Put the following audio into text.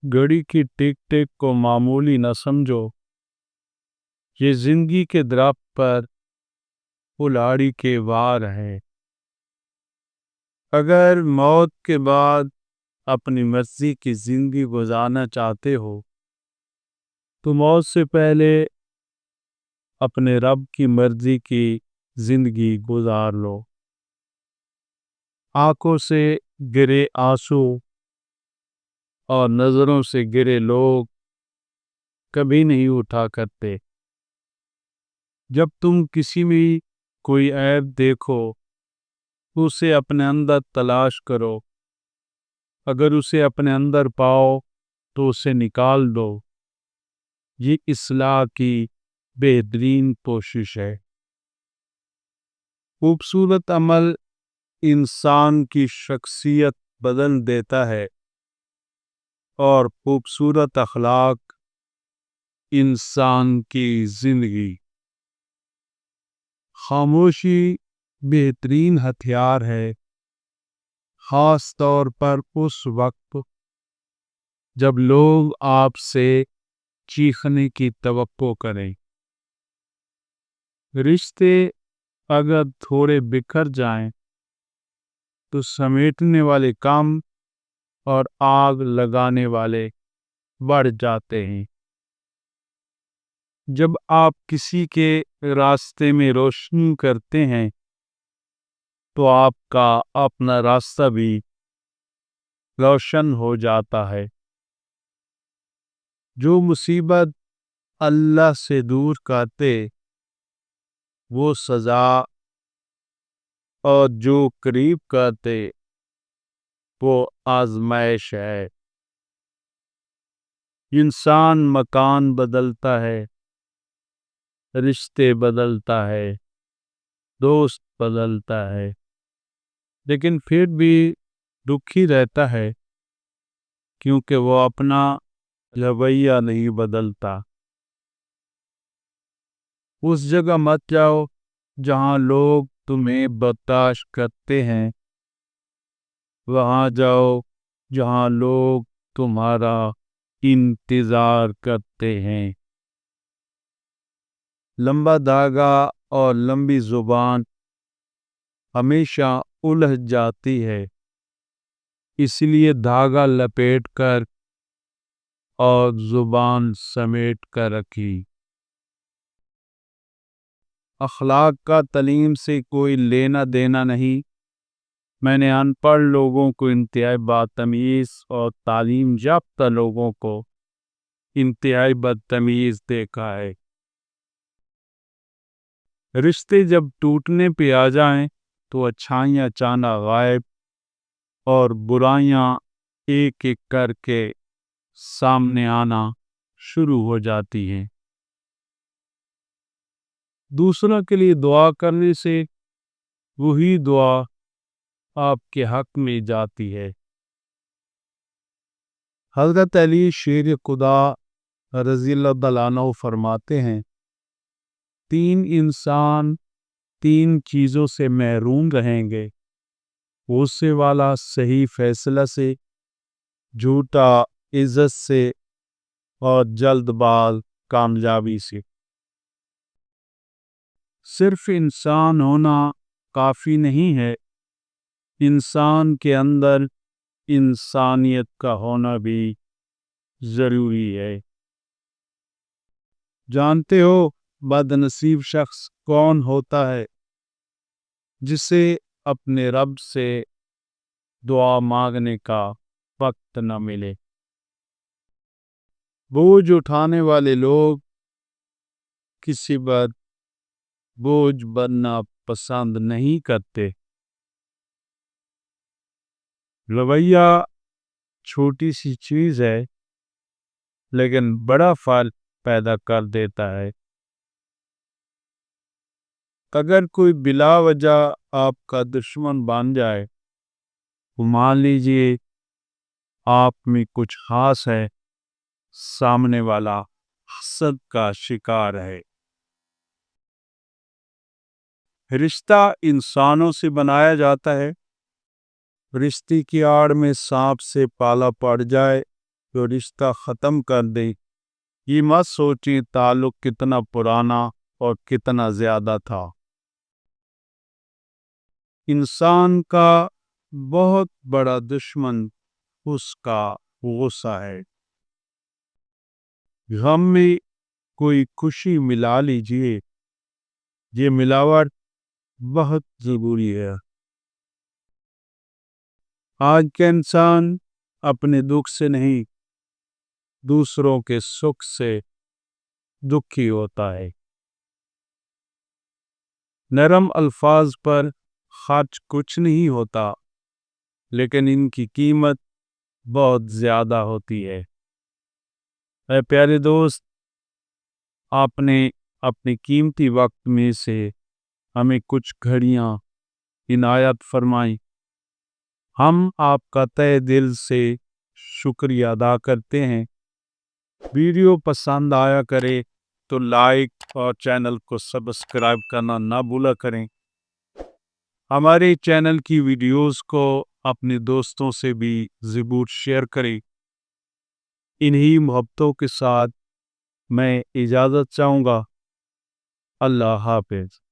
گھڑی کی ٹک ٹک کو معمولی نہ سمجھو، یہ زندگی کے درخت پر کلاڑی کے وار ہے۔ اگر موت کے بعد اپنی مرضی کی زندگی گزارنا چاہتے ہو تو موت سے پہلے اپنے رب کی مرضی کی زندگی گزار لو۔ آنکھوں سے گرے آنسو اور نظروں سے گرے لوگ کبھی نہیں اٹھا کرتے۔ جب تم کسی میں کوئی عیب دیکھو تو اسے اپنے اندر تلاش کرو، اگر اسے اپنے اندر پاؤ تو اسے نکال دو۔ یہ اصلاح کی بہترین کوشش ہے۔ خوبصورت عمل انسان کی شخصیت بدل دیتا ہے اور خوبصورت اخلاق انسان کی زندگی۔ خاموشی بہترین ہتھیار ہے، خاص طور پر اس وقت جب لوگ آپ سے چیخنے کی توقع کریں۔ رشتے اگر تھوڑے بکھر جائیں تو سمیٹنے والے کم اور آگ لگانے والے بڑھ جاتے ہیں۔ جب آپ کسی کے راستے میں روشنی کرتے ہیں تو آپ کا اپنا راستہ بھی روشن ہو جاتا ہے۔ جو مصیبت اللہ سے دور کرتے وہ سزا، اور جو قریب کرتے وہ آزمائش ہے۔ انسان مکان بدلتا ہے، رشتے بدلتا ہے، دوست بدلتا ہے، لیکن پھر بھی دکھی رہتا ہے کیونکہ وہ اپنا رویہ نہیں بدلتا۔ اس جگہ مت جاؤ جہاں لوگ تمہیں برداشت کرتے ہیں، وہاں جاؤ جہاں لوگ تمہارا انتظار کرتے ہیں۔ لمبا دھاگا اور لمبی زبان ہمیشہ الجھ جاتی ہے، اس لیے دھاگا لپیٹ کر اور زبان سمیٹ کر رکھی۔ اخلاق کا تعلیم سے کوئی لینا دینا نہیں۔ میں نے ان پڑھ لوگوں کو انتہائی بدتمیز اور تعلیم یافتہ لوگوں کو انتہائی بدتمیز دیکھا ہے۔ رشتے جب ٹوٹنے پہ آ جائیں تو اچھائیاں اچانک غائب اور برائیاں ایک ایک کر کے سامنے آنا شروع ہو جاتی ہیں۔ دوسروں کے لیے دعا کرنے سے وہی دعا آپ کے حق میں جاتی ہے۔ حضرت علی شیر خدا رضی اللہ تعالیٰ عنہ فرماتے ہیں، تین انسان تین چیزوں سے محروم رہیں گے: غصے والا صحیح فیصلہ سے، جھوٹا عزت سے، اور جلد باز کامیابی سے۔ صرف انسان ہونا کافی نہیں ہے، انسان کے اندر انسانیت کا ہونا بھی ضروری ہے۔ جانتے ہو بد نصیب شخص کون ہوتا ہے؟ جسے اپنے رب سے دعا مانگنے کا وقت نہ ملے۔ بوجھ اٹھانے والے لوگ کسی پر بوجھ بننا پسند نہیں کرتے۔ رویہ چھوٹی سی چیز ہے لیکن بڑا فرق پیدا کر دیتا ہے۔ اگر کوئی بلا وجہ آپ کا دشمن بن جائے تو مان لیجئے آپ میں کچھ خاص ہے، سامنے والا حسد کا شکار ہے۔ رشتہ انسانوں سے بنایا جاتا ہے، رشتے کی آڑ میں سانپ سے پالا پڑ جائے تو رشتہ ختم کر دے۔ یہ مت سوچیں تعلق کتنا پرانا اور کتنا زیادہ تھا۔ انسان کا بہت بڑا دشمن اس کا غصہ ہے۔ غم میں کوئی خوشی ملا لیجئے، یہ ملاوٹ بہت ضروری ہے۔ آج کا انسان اپنے دکھ سے نہیں، دوسروں کے سکھ سے دکھی ہوتا ہے۔ نرم الفاظ پر خرچ کچھ نہیں ہوتا، لیکن ان کی قیمت بہت زیادہ ہوتی ہے۔ اے پیارے دوست، آپ نے اپنے قیمتی وقت میں سے ہمیں کچھ گھڑیاں عنایت فرمائیں۔ ہم آپ کا تہہ دل سے شکریہ ادا کرتے ہیں۔ ویڈیو پسند آیا کرے تو لائک اور چینل کو سبسکرائب کرنا نہ بھولا کریں۔ ہمارے چینل کی ویڈیوز کو اپنے دوستوں سے بھی ضرور شیئر کریں۔ انہی محبتوں کے ساتھ میں اجازت چاہوں گا۔ اللہ حافظ۔